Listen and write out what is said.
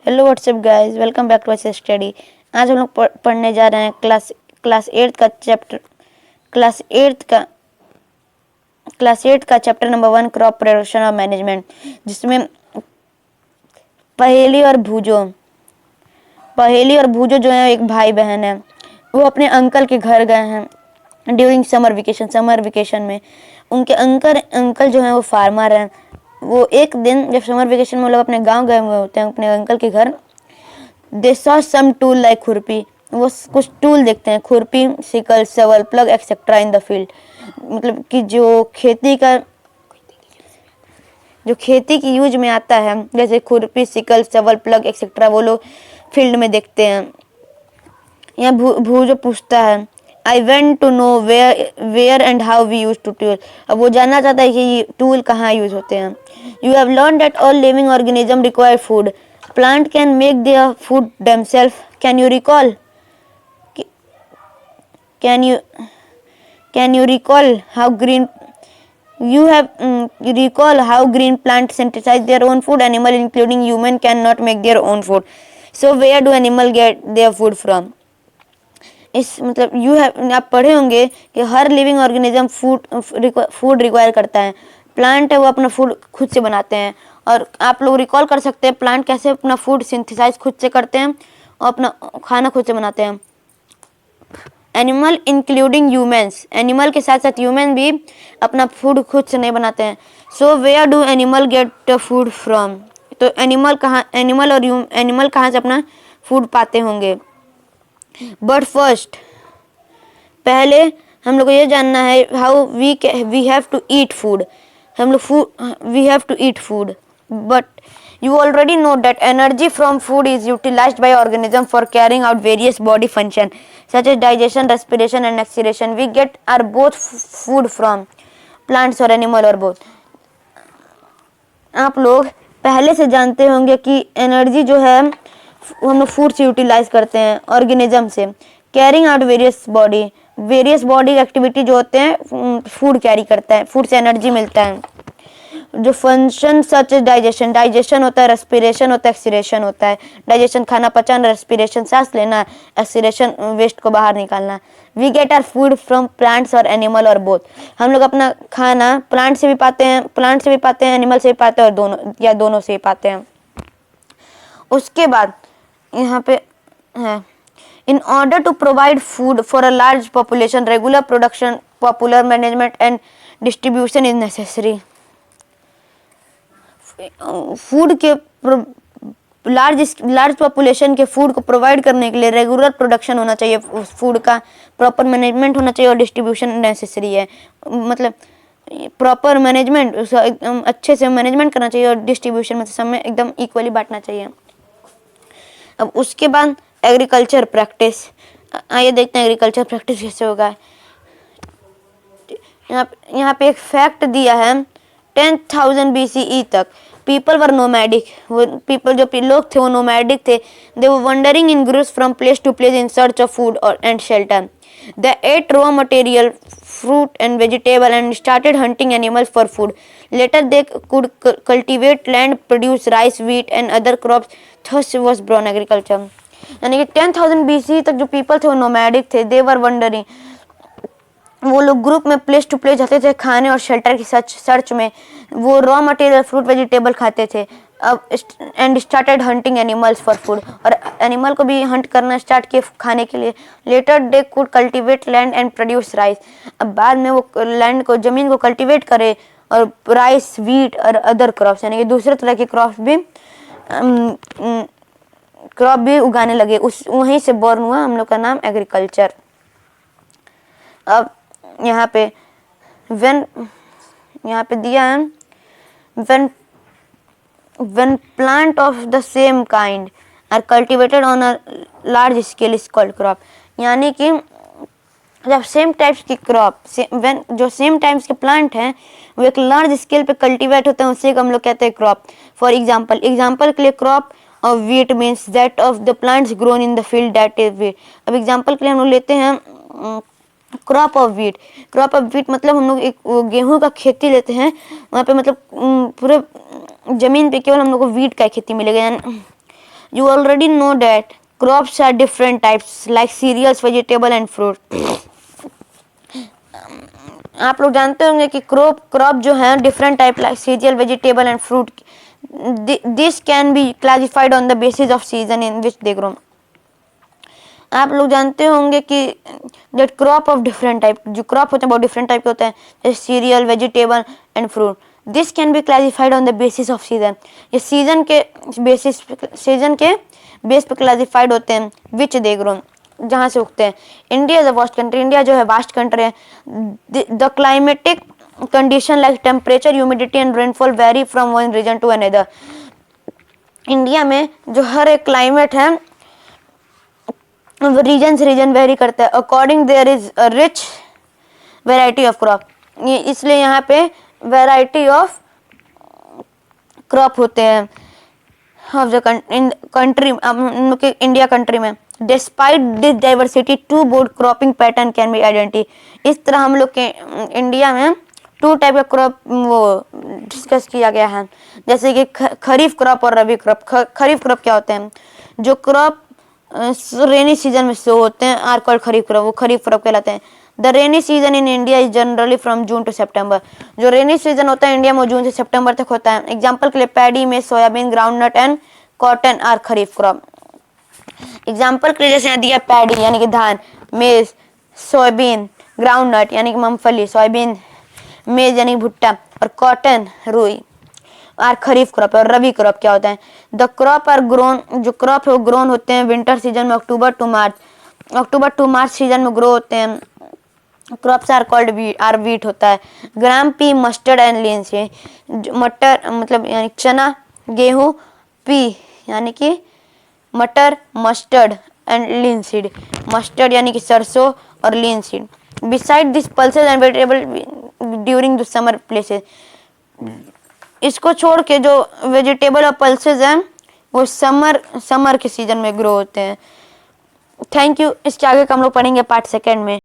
Hello WhatsApp guys, welcome back to our study. आज हम लोग पढ़ने जा रहे हैं क्लास एट्थ का चैप्टर क्लास एट्थ का चैप्टर नंबर 1 क्रॉप प्रोडक्शन और मैनेजमेंट, जिसमें पहेली और भूजो जो है एक भाई बहन है। वो अपने अंकल के घर गए हैं ड्यूरिंग समर वेकेशन में। उनके अंकल जो है वो फार्मर हैं। वो एक दिन जब समर वेकेशन में लोग अपने गांव गए हुए होते हैं अपने अंकल के घर, they saw some tool like खुरपी। वो कुछ टूल देखते हैं, खुरपी, sickle, shovel, plough etcetera in the field. मतलब कि जो खेती की यूज में आता है, जैसे खुरपी, सिकल, शवल, प्लग एक्सेट्रा, वो लोग फील्ड में देखते हैं। यहाँ भूजो पूछता है, I went to know where and how we use to tool. अब वो जानना चाहता है कि ये टूल कहाँ यूज होते हैं। You have learn that all living organism require food, plant can make their food themselves. Can you recall how green recall how green plants synthesize their own food? Animal including human cannot make their own food, so where do animal get their food from? इस मतलब आप पढ़े होंगे कि हर living organism food require करता है। Plant है वो अपना फूड खुद से बनाते हैं। और आप लोग रिकॉल कर सकते हैं प्लांट कैसे अपना फूड सिंथेसाइज खुद से करते हैं और अपना खाना खुद से बनाते हैं। एनिमल इंक्लूडिंग ह्यूमन्स, एनिमल के साथ साथ ह्यूमन भी अपना फूड खुद से नहीं बनाते हैं। So where do animal get food from? तो एनिमल कहाँ से अपना फूड पाते होंगे? बट फर्स्ट, पहले हम लोग को ये जानना है how we have to eat food. We have to eat food, but you already know that energy from food is utilized by organism for carrying out various body function such as digestion, respiration and excretion. We get our both food from plants or animal or both. आप लोग पहले से जानते होंगे कि energy जो है हम लोग फूड से यूटिलाइज करते हैं, ऑर्गेनिज्म से। Carrying out various body activity जो होते हैं फूड कैरी करता है, फूड से एनर्जी मिलता है। जो फंक्शन सच डाइजेशन होता है, रेस्पिरेशन होता है, एक्सक्रीशन होता है। डाइजेशन खाना पचाना, रेस्पिरेशन सांस लेना, एक्सक्रीशन वेस्ट को बाहर निकालना। We get our food from plants और एनिमल और बोथ। हम लोग अपना खाना प्लांट से भी पाते हैं, एनिमल से भी पाते हैं, और दोनों से भी पाते हैं। उसके बाद यहाँ पे है, in order to provide food for a large population, regular production, popular management and distribution is necessary. Food के लार्ज पॉपुलेशन के फूड को प्रोवाइड करने के लिए रेगुलर प्रोडक्शन होना चाहिए, उस फूड का प्रॉपर मैनेजमेंट होना चाहिए और डिस्ट्रीब्यूशन नेसेसरी है। मतलब प्रॉपर मैनेजमेंट, एकदम अच्छे से मैनेजमेंट करना चाहिए और डिस्ट्रीब्यूशन में समय एकदम इक्वली बांटना चाहिए। अब उसके बाद एग्रीकल्चर प्रैक्टिस। आइए देखते हैं एग्रीकल्चर प्रैक्टिस कैसे होगा। यहाँ पे एक फैक्ट दिया है, 10,000 BCE तक पीपल वर नोमैडिक। वो पीपल जो लोग थे वो नोमैडिक थे। They were wandering in groups from place to place in search of food और and shelter. They ate raw material, fruit and vegetable and started hunting animals for food. Later they could cultivate land, produce rice, wheat and other crops. Thus was born agriculture. यानी कि 10,000 BC तक जो people थे वो nomadic थे। They were wondering, वो लोग group में प्लेस टू प्लेस जाते थे खाने और शेल्टर की सर्च में। वो रॉ मटेरियल, फ्रूट, वेजिटेबल खाते थे। अब and started hunting animals for food, और एनिमल को भी हंट करना स्टार्ट किए खाने के लिए। Later they could cultivate land and produce rice. अब बाद में वो लैंड को, जमीन को कल्टीवेट करे और राइस, व्हीट और अदर क्रॉप्स यानी कि दूसरे तरह के क्रॉप भी उगाने लगे। वहीं से बॉर्न हुआ हम लोग का नाम एग्रीकल्चर। अब यहाँ पे दिया है, when plant of the same kind are cultivated on a large scale is called crop। यानी कि जब सेम टाइप्स की क्रॉप, जो सेम टाइप्स के प्लांट हैं वो एक लार्ज स्केल पे कल्टीवेट होते हैं, उसे हम लोग कहते हैं क्रॉप। फॉर एग्जाम्पल के लिए crop of wheat means that of the plants grown in the field that is wheat. अब एग्जाम्पल के लिए हम लोग लेते हैं क्रॉप ऑफ व्हीट मतलब हम लोग एक गेहूं का खेती लेते हैं, वहाँ पे मतलब पूरे जमीन पे केवल हम लोग को व्हीट का खेती मिलेगा। You already know that crops are different types like cereals, vegetable and fruit. आप लोग जानते होंगे कि क्रॉप जो है different type like serial, vegetable and fruit. This can be classified on the basis off season in which they grow. आप लोग जानते होंगे कि that crop of different type, जो क्रॉप होते हैं बहुत डिफरेंट टाइप के होते हैं, जैसे serial, vegetable and fruit. This can be classified on the basis off season. ये सीजन के बेस पे क्लासिफाइड होते हैं विच दे ग्रो, जहाँ से उगते हैं. India is a vast country. India जो है वास्ट कंट्री है. The climatic condition like temperature, humidity and rainfall vary from one region to another. India में जो हर एक क्लाइमेट है रीजन से रीजन वेरी करता है. According there is a rich variety of crop. इसलिए यहाँ पे वेराइटी ऑफ क्रॉप होते हैं of the country, India country में. Despite this diversity two broad cropping pattern can be identity. इस तरह हम लोग के इंडिया में टू टाइप का क्रॉप वो डिस्कस किया गया है, जैसे कि खरीफ क्रॉप और रबी क्रॉप. खरीफ क्रॉप क्या होते हैं? जो क्रॉप रेनी सीजन में शो होते हैं आर कॉल्ड खरीफ क्रॉप, वो खरीफ क्रॉप कहलाते हैं. The rainy season in India is generally from June to September. जो रेनी सीजन होता है इंडिया में जून से सितंबर तक होता है. एग्जाम्पल के लिए पैडी में soybean, groundnut and cotton are kharif crop. Example के लिए जैसे दिया पैडी यानी कि धान, मेज, सोयाबीन, ग्राउंडनट यानी कि मूंगफली, सोयाबीन, मेज यानी भुट्टा और कॉटन रुई आर खरीफ क्रॉप. और रबी क्रॉप क्या होता है? द क्रॉप आर ग्रोन, जो क्रॉप है वो ग्रोन होते हैं विंटर सीजन में अक्टूबर टू मार्च सीजन में ग्रो होते हैं. क्रॉप्स आर कॉल्ड वीट होता है. Gram, pea, mustard and linseed. मटर मतलब यानी चना, गेहूं, पी यानी कि मटर, mustard and linseed. Mustard यानी कि सरसों और linseed. Beside this pulses and vegetable during the summer places. इसको छोड़ के जो वेजिटेबल और पल्सेस हैं वो समर के सीजन में ग्रो होते हैं. Thank you. इसके आगे का हम लोग पढ़ेंगे पार्ट सेकेंड में.